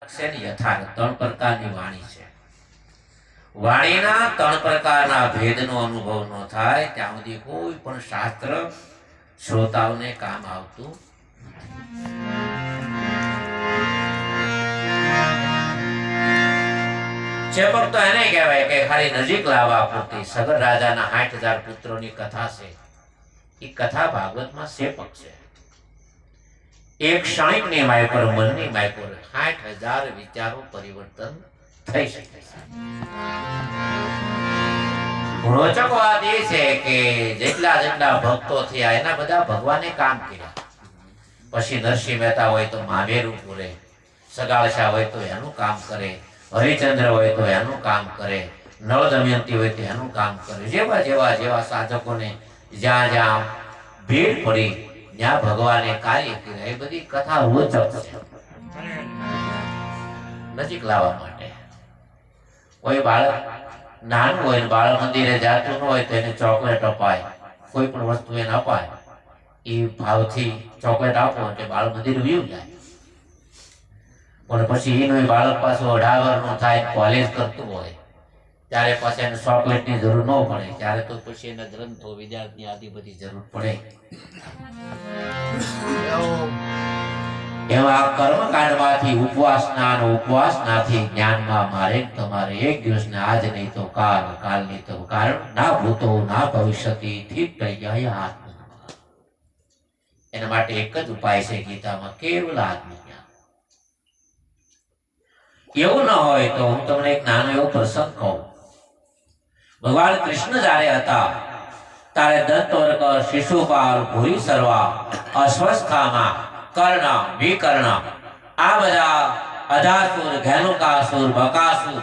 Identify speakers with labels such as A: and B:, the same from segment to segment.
A: યથાર્થ ત્રણ પ્રકારની વાણી છે. વાણીના ત્રણ પ્રકારના ભેદનો અનુભવ ન થાય ત્યાં સુધી કોઈ પણ શાસ્ત્ર શ્રોતાઓને કામ આવતું ચેપક તો એને કહેવાય કે ખાલી નજીક લાવવા પૂરતી. સગર રાજાના 60,000 પુત્રોની કથા છે. એ કથા ભાગવતમાં સેપક છે. એક ક્ષણિકની માય પર મનની માય પર 60,000 વિચારો પરિવર્તન થઈ શકે છે. રોચક વાત એ છે કે જેટલા ભક્તો થયા એના બધા ભગવાને કામ કર્યા. પછી નરસિંહ મહેતા હોય તો મહાવીર પૂરે, સગાળશા હોય તો એનું કામ કરે, હરિચંદ્ર હોય તો એનું કામ કરે, નળ દમયંતી હોય તો એનું કામ કરે. જેવા સાધકોને જ્યાં ભીડ પડી ત્યાં ભગવાને કાર્ય કર્યા. એ બધી કથા રોચક છે. નજીક લાવવા માટે કોઈ બાળક નાનું હોય, બાળ મંદિરે જાતું ન હોય તો એને ચોકલેટ અપાય, કોઈ પણ વસ્તુ એને અપાય. એ ભાવથી ચોકલેટ આપો એટલે બાળ મંદિર વયું જાય. પણ પછી એનું બાળક પાછું 18 વર્ષનું થાય, કોલેજ કરતું હોય ત્યારે પછી એને ચોકલેટની જરૂર ન પડે. ત્યારે તો પછી એના ગ્રંથો વિદ્યાર્થી આદિ બધી જરૂર પડે. એવા કર્મકાંડમાંથી ઉપવાસનાથી જ્ઞાનમાં મારે તમારે એક દિવસ ને આજ નહીં તો કાલ, કાલ નહીં તો કારણ ના ભૂતો ના ભવિષ્યતિ ઠીક થઈ જાય આત્મ. એના માટે એક જ ઉપાય છે ગીતામાં, કેવલ આત્મજ્ઞાન. એવું ન હોય તો હું તમને એક નાનો એવો પ્રસંગ કહું. ભગવાન કૃષ્ણ જ્યારે હતા ત્યારે દંતવર્ક, શિશુપાલ, ભૂરી સર્વા, અશ્વસ્થામા, કર્ણ, વિકર્ણ આ બધા અધાસુર, ધેનુકાસુર, બકાસુર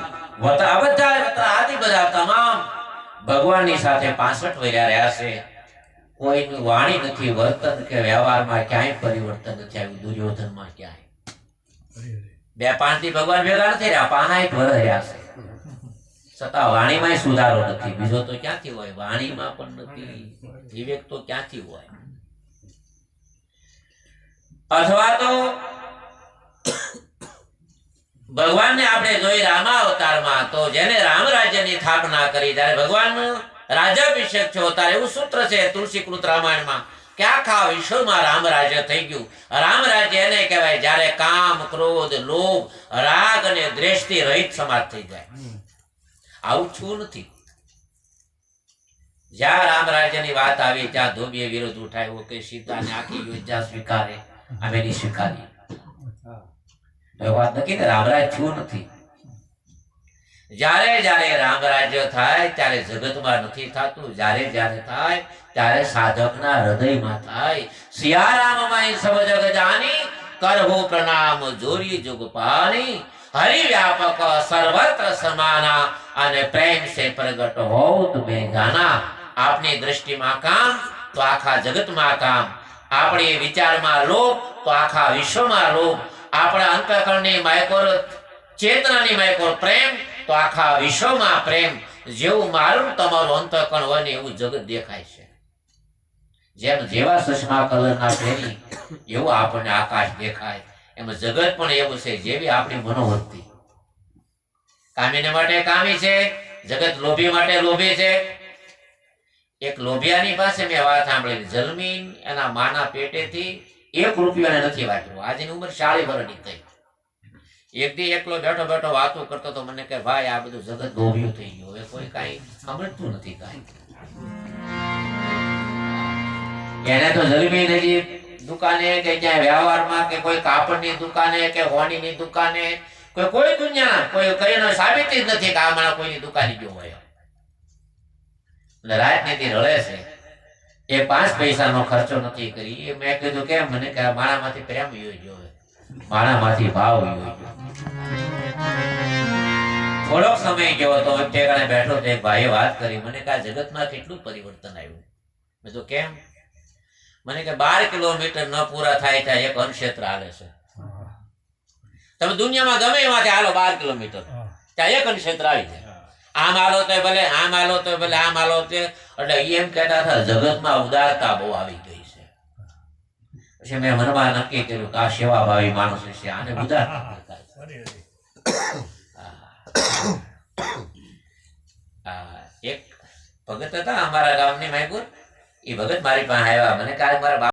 A: આદિ બધા તમામ ભગવાનની સાથે 65 વર્ષ રહ્યા છે. કોઈની વાણી નથી, વર્તન કે વ્યવહારમાં ક્યાંય પરિવર્તન નથી આવ્યું. દુર્યોધનમાં ક્યાંય 2-5 થી ભગવાન ભેગા નથી રહ્યા, 65 વર્ષ રહ્યા છે. છતાં વાણીમાં સુધારો નથી. બીજો તો ક્યાંથી હોય? વાણીમાં પણ નથી. વિવેક તો ક્યાંથી હોય? અથવા તો ભગવાનને આપણે જોઈ રામા અવતારમાં, તો જેને રામ રાજ્યની સ્થાપના કરી, જ્યારે ભગવાન રાજ્યાભિષેક થયો ત્યારે એવું સૂત્ર છે તુલસીકૃત રામાયણમાં કે આખા વિશ્વમાં રામ રાજ્ય થઈ ગયું. રામ રાજ્ય એને કહેવાય જ્યારે કામ, ક્રોધ, લોભ, રાગ અને દ્વેષથી રહિત સમાજ થઈ જાય. આવું છું નથી. જ્યાં રામ રાજ્યની વાત આવી ત્યાં ધોબીએ વિરોધ ઉઠાવ્યો કે સીતાને આખી યોજના સ્વીકારે, અમે નહીં સ્વીકારી. વાત નક્કી ને, રામરાજ છું નથી. જ્યારે રામ રાજ્ય થાય ત્યારે જગતમાં નથી થતું. જ્યારે થાય ત્યારે સાધકના હૃદયમાં થાય. સિયારામમાં સબ જગ જાની, કરહો પ્રણામ જોરી જુગ પાની. હરિ વ્યાપક સર્વત્ર સમાના, અને પ્રેમ સે પ્રગટ હો તુમે જાના. આપની દૃષ્ટિમાં કામ તો આખા જગતમાં કામ, આપણી વિચારમાં લોભ તો આખા વિશ્વમાં લોભ, આપણા અંતઃકરણની માયકોર ચેતનાની માયકોર પ્રેમ તો આખા વિશ્વમાં પ્રેમ. જેવું મારું તમારું અંતઃકરણ હોય ને એવું જગત દેખાય છે. જેવા ચશ્મા કલરના પહેરી એવું આપણને આકાશ દેખાય, એમાં જગત પણ એવું છે જેવી આપણી મનોવૃત્તિ. કામીને માટે કામી છે, જગત લોભી માટે લોભી છે. એક લોભિયાની પાસે મેં વાત સાંભળેલી, જન્મીન એના માના પેટેથી 1 રૂપિયો નથી વાપર્યો. આજની ઉંમર 40 વર્ષની થઈ. એક દી એકલો બેઠો વાતો કરતો તો મને કે ભાઈ આ બધું જગત લોભિયું થઈ ગયું, હવે કોઈ કાંઈ સમજતું નથી. કાંઈ એને તો જન્મીન હજી દુકાને કે ક્યાંય વ્યવહારમાં કે કોઈ કાપડની દુકાને કે હોણીની દુકાને કોઈ દુનિયા કોઈ કઈનો સાબિતી જ નથી કે આ માણસ કોઈની દુકાને ગયો હોય. રાજનીતિ રળે છે. એ 5 પૈસાનો ખર્ચો નથી કરી. એ મેં કીધું કેમ? મને કે માણામાંથી પ્રેમ વયો ગયો, માણામાંથી ભાવ વયો ગયો. થોડોક સમય ગયો તો ઠેકાણે બેઠો તો એક ભાઈએ વાત કરી. મને કે આ જગતમાં કેટલું પરિવર્તન આવ્યું. મેં તો કેમ? મને કે 12 કિલોમીટર ન પૂરા થાય ત્યાં એક અન્નક્ષેત્ર હાલે છે. તમે દુનિયામાં ગમે એમાંથી હાલો 12 કિલોમીટર, ત્યાં એક અન્નક્ષેત્ર આવી જાય. આમ હાલો તો ભલે, આમ હાલો તો ભલે, આમ હાલો તો એટલે એમ કહેતા હતા જગતમાં ઉદારતા બહુ આવી ગઈ છે. પછી મેં મનમાં નક્કી કર્યું કે આ સેવાભાવી માણસ છે, આને ઉદારતા કહેવાય. એક ભગત હતા અમારા ગામની માયપુર. એ ભગત મારી પાસે આવ્યા, મને કાલે મારા